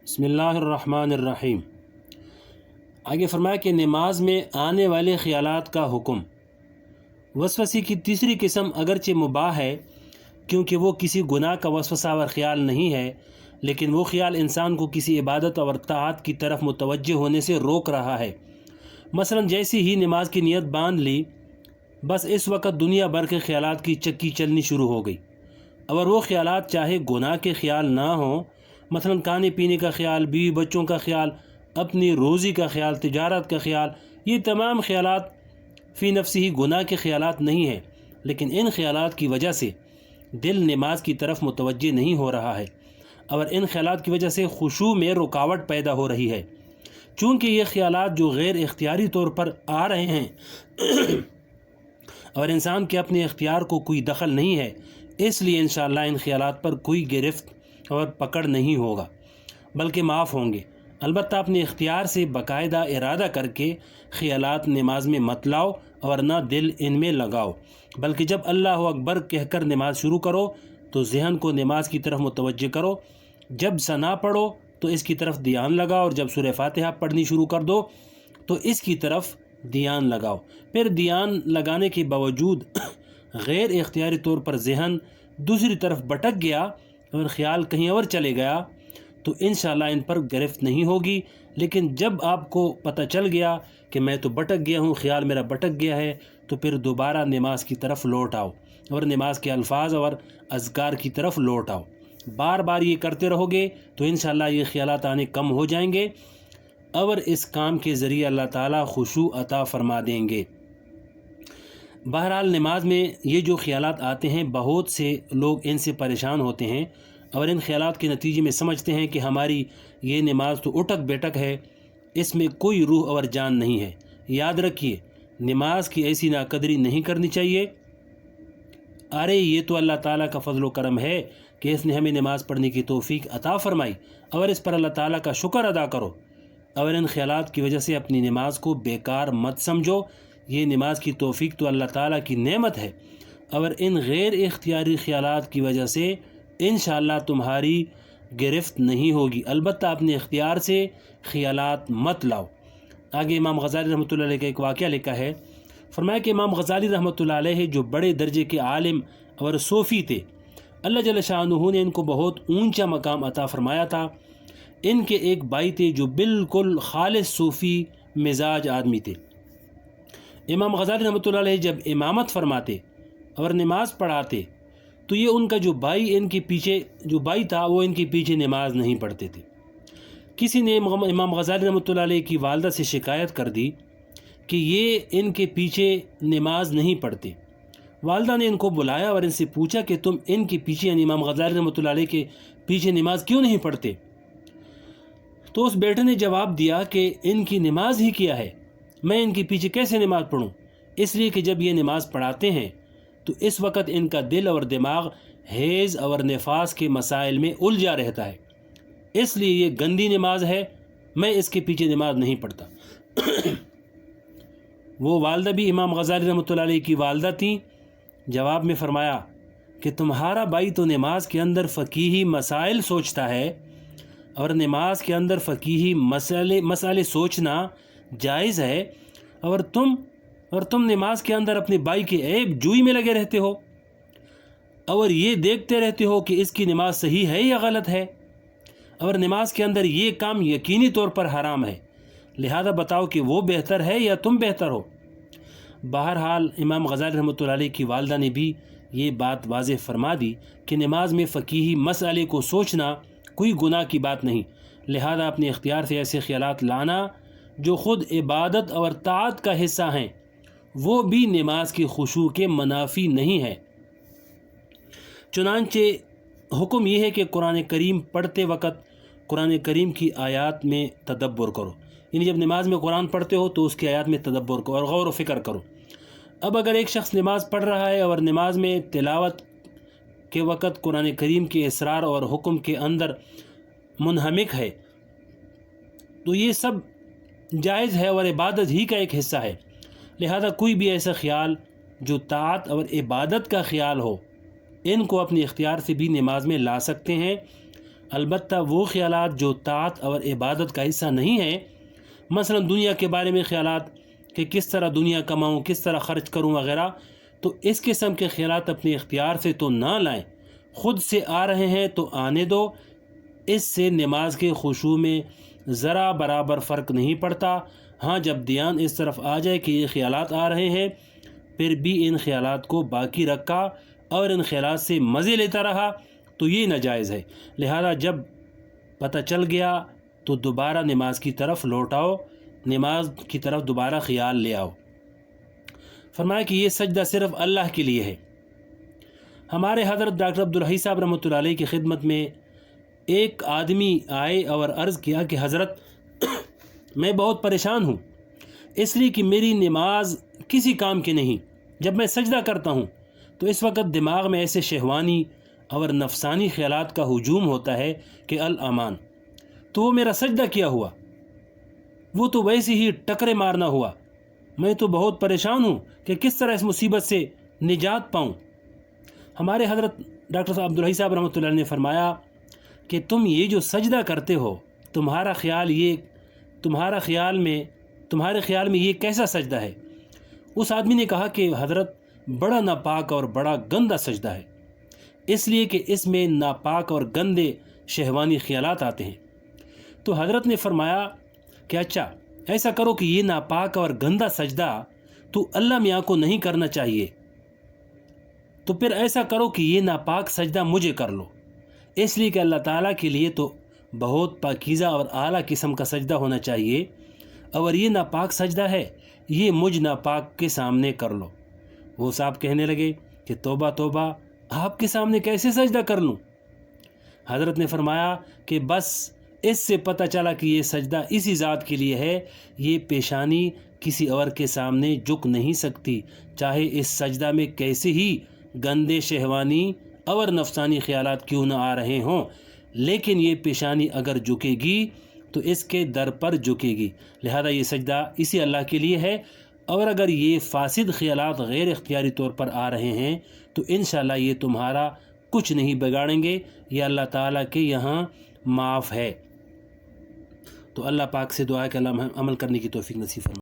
بسم اللہ الرحمن الرحیم۔ آگے فرمایا کہ نماز میں آنے والے خیالات کا حکم۔ وسوسے کی تیسری قسم اگرچہ مباح ہے کیونکہ وہ کسی گناہ کا وسوسہ اور خیال نہیں ہے، لیکن وہ خیال انسان کو کسی عبادت اور طاعت کی طرف متوجہ ہونے سے روک رہا ہے۔ مثلا جیسی ہی نماز کی نیت باندھ لی، بس اس وقت دنیا بھر کے خیالات کی چکی چلنی شروع ہو گئی، اور وہ خیالات چاہے گناہ کے خیال نہ ہوں، مثلا کھانے پینے کا خیال، بیوی بچوں کا خیال، اپنی روزی کا خیال، تجارت کا خیال، یہ تمام خیالات فی نفس ہی گناہ کے خیالات نہیں ہیں، لیکن ان خیالات کی وجہ سے دل نماز کی طرف متوجہ نہیں ہو رہا ہے، اور ان خیالات کی وجہ سے خشوع میں رکاوٹ پیدا ہو رہی ہے۔ چونکہ یہ خیالات جو غیر اختیاری طور پر آ رہے ہیں اور انسان کے اپنے اختیار کو کوئی دخل نہیں ہے، اس لیے انشاءاللہ ان خیالات پر کوئی گرفت اور پکڑ نہیں ہوگا، بلکہ معاف ہوں گے۔ البتہ اپنے اختیار سے باقاعدہ ارادہ کر کے خیالات نماز میں مت لاؤ اور نہ دل ان میں لگاؤ، بلکہ جب اللہ اکبر کہہ کر نماز شروع کرو تو ذہن کو نماز کی طرف متوجہ کرو، جب ثنا پڑھو تو اس کی طرف دھیان لگاؤ، اور جب سورہ فاتحہ پڑھنی شروع کر دو تو اس کی طرف دھیان لگاؤ۔ پھر دھیان لگانے کے باوجود غیر اختیاری طور پر ذہن دوسری طرف بھٹک گیا اور خیال کہیں اور چلے گیا تو انشاءاللہ ان پر گرفت نہیں ہوگی، لیکن جب آپ کو پتہ چل گیا کہ میں تو بھٹک گیا ہوں، خیال میرا بھٹک گیا ہے، تو پھر دوبارہ نماز کی طرف لوٹ آؤ اور نماز کے الفاظ اور اذکار کی طرف لوٹ آؤ۔ بار بار یہ کرتے رہو گے تو انشاءاللہ یہ خیالات آنے کم ہو جائیں گے، اور اس کام کے ذریعے اللہ تعالیٰ خشوع عطا فرما دیں گے۔ بہرحال نماز میں یہ جو خیالات آتے ہیں، بہت سے لوگ ان سے پریشان ہوتے ہیں اور ان خیالات کے نتیجے میں سمجھتے ہیں کہ ہماری یہ نماز تو اٹک بیٹک ہے، اس میں کوئی روح اور جان نہیں ہے۔ یاد رکھیے، نماز کی ایسی ناقدری نہیں کرنی چاہیے۔ ارے یہ تو اللہ تعالیٰ کا فضل و کرم ہے کہ اس نے ہمیں نماز پڑھنے کی توفیق عطا فرمائی، اور اس پر اللہ تعالیٰ کا شکر ادا کرو، اور ان خیالات کی وجہ سے اپنی نماز کو بیکار مت سمجھو۔ یہ نماز کی توفیق تو اللہ تعالیٰ کی نعمت ہے، اور ان غیر اختیاری خیالات کی وجہ سے انشاءاللہ تمہاری گرفت نہیں ہوگی۔ البتہ اپنے اختیار سے خیالات مت لاؤ۔ آگے امام غزالی رحمۃ اللہ علیہ کا ایک واقعہ لکھا ہے، فرمایا کہ امام غزالی رحمۃ اللہ علیہ جو بڑے درجے کے عالم اور صوفی تھے، اللہ جل شانہ نے ان کو بہت اونچا مقام عطا فرمایا تھا۔ ان کے ایک بھائی تھے جو بالکل خالص صوفی مزاج آدمی تھے۔ امام غزالی رحمۃ اللہ علیہ جب امامت فرماتے اور نماز پڑھاتے تو یہ ان کا جو بھائی تھا وہ ان کے پیچھے نماز نہیں پڑھتے تھے۔ کسی نے امام غزالی رحمۃ اللہ علیہ کی والدہ سے شکایت کر دی کہ یہ ان کے پیچھے نماز نہیں پڑھتے۔ والدہ نے ان کو بلایا اور ان سے پوچھا کہ تم ان کے پیچھے، یعنی امام غزالی رحمۃ اللہ علیہ کے پیچھے نماز کیوں نہیں پڑھتے؟ تو اس بیٹے نے جواب دیا کہ ان کی نماز ہی کیا ہے، میں ان کے پیچھے کیسے نماز پڑھوں؟ اس لیے کہ جب یہ نماز پڑھاتے ہیں تو اس وقت ان کا دل اور دماغ حیض اور نفاس کے مسائل میں الجھا رہتا ہے، اس لیے یہ گندی نماز ہے، میں اس کے پیچھے نماز نہیں پڑھتا۔ وہ والدہ بھی امام غزالی رحمۃ اللہ علیہ کی والدہ تھیں۔ جواب میں فرمایا کہ تمہارا بھائی تو نماز کے اندر فقیہی مسائل سوچتا ہے، اور نماز کے اندر فقیہی مسئلے سوچنا جائز ہے، اور تم نماز کے اندر اپنے بھائی کے عیب جوئی میں لگے رہتے ہو، اور یہ دیکھتے رہتے ہو کہ اس کی نماز صحیح ہے یا غلط ہے، اور نماز کے اندر یہ کام یقینی طور پر حرام ہے، لہذا بتاؤ کہ وہ بہتر ہے یا تم بہتر ہو۔ بہرحال امام غزالی رحمۃ اللہ علیہ کی والدہ نے بھی یہ بات واضح فرما دی کہ نماز میں فقیہی مسئلے کو سوچنا کوئی گناہ کی بات نہیں، لہذا اپنے اختیار سے ایسے خیالات لانا جو خود عبادت اور طاعت کا حصہ ہیں وہ بھی نماز کی خشوع کے منافی نہیں ہے۔ چنانچہ حکم یہ ہے کہ قرآن کریم پڑھتے وقت قرآن کریم کی آیات میں تدبر کرو، یعنی جب نماز میں قرآن پڑھتے ہو تو اس کی آیات میں تدبر کرو اور غور و فکر کرو۔ اب اگر ایک شخص نماز پڑھ رہا ہے اور نماز میں تلاوت کے وقت قرآن کریم کے اسرار اور حکم کے اندر منہمک ہے تو یہ سب جائز ہے اور عبادت ہی کا ایک حصہ ہے، لہذا کوئی بھی ایسا خیال جو طاعت اور عبادت کا خیال ہو ان کو اپنے اختیار سے بھی نماز میں لا سکتے ہیں، البتہ وہ خیالات جو طاعت اور عبادت کا حصہ نہیں ہیں، مثلا دنیا کے بارے میں خیالات کہ کس طرح دنیا کماؤں، کس طرح خرچ کروں وغیرہ، تو اس قسم کے خیالات اپنے اختیار سے تو نہ لائیں، خود سے آ رہے ہیں تو آنے دو۔ اس سے نماز کے خشوع میں ذرا برابر فرق نہیں پڑتا۔ ہاں جب دھیان اس طرف آ جائے کہ یہ خیالات آ رہے ہیں، پھر بھی ان خیالات کو باقی رکھا اور ان خیالات سے مزے لیتا رہا تو یہ ناجائز ہے۔ لہذا جب پتہ چل گیا تو دوبارہ نماز کی طرف لوٹ آؤ، نماز کی طرف دوبارہ خیال لے آؤ۔ فرمایا کہ یہ سجدہ صرف اللہ کے لیے ہے۔ ہمارے حضرت ڈاکٹر عبدالحی صاحب رحمۃ اللہ علیہ کی خدمت میں ایک آدمی آئے اور عرض کیا کہ حضرت میں بہت پریشان ہوں، اس لیے کہ میری نماز کسی کام کی نہیں۔ جب میں سجدہ کرتا ہوں تو اس وقت دماغ میں ایسے شہوانی اور نفسانی خیالات کا ہجوم ہوتا ہے کہ الامان، تو وہ میرا سجدہ کیا ہوا، وہ تو ویسے ہی ٹکرے مارنا ہوا۔ میں تو بہت پریشان ہوں کہ کس طرح اس مصیبت سے نجات پاؤں۔ ہمارے حضرت ڈاکٹر صاحب عبدالحی صاحب رحمۃ اللہ علیہ نے فرمایا کہ تم یہ جو سجدہ کرتے ہو، تمہارے خیال میں یہ کیسا سجدہ ہے؟ اس آدمی نے کہا کہ حضرت بڑا ناپاک اور بڑا گندا سجدہ ہے، اس لیے کہ اس میں ناپاک اور گندے شہوانی خیالات آتے ہیں۔ تو حضرت نے فرمایا کہ اچھا ایسا کرو کہ یہ ناپاک اور گندا سجدہ تو اللہ میاں کو نہیں کرنا چاہیے، تو پھر ایسا کرو کہ یہ ناپاک سجدہ مجھے کر لو، اس لیے کہ اللہ تعالیٰ کے لیے تو بہت پاکیزہ اور اعلیٰ قسم کا سجدہ ہونا چاہیے، اور یہ ناپاک سجدہ ہے، یہ مجھ ناپاک کے سامنے کر لو۔ وہ صاحب کہنے لگے کہ توبہ توبہ، آپ کے سامنے کیسے سجدہ کر لوں؟ حضرت نے فرمایا کہ بس اس سے پتہ چلا کہ یہ سجدہ اسی ذات کے لیے ہے، یہ پیشانی کسی اور کے سامنے جھک نہیں سکتی، چاہے اس سجدہ میں کیسے ہی گندے شہوانی اور نفسانی خیالات کیوں نہ آ رہے ہوں، لیکن یہ پیشانی اگر جھکے گی تو اس کے در پر جھکے گی۔ لہذا یہ سجدہ اسی اللہ کے لیے ہے، اور اگر یہ فاسد خیالات غیر اختیاری طور پر آ رہے ہیں تو انشاءاللہ یہ تمہارا کچھ نہیں بگاڑیں گے، یہ اللہ تعالیٰ کے یہاں معاف ہے۔ تو اللہ پاک سے دعا ہے کہ اللہ عمل کرنے کی توفیق نصیب فرمائے۔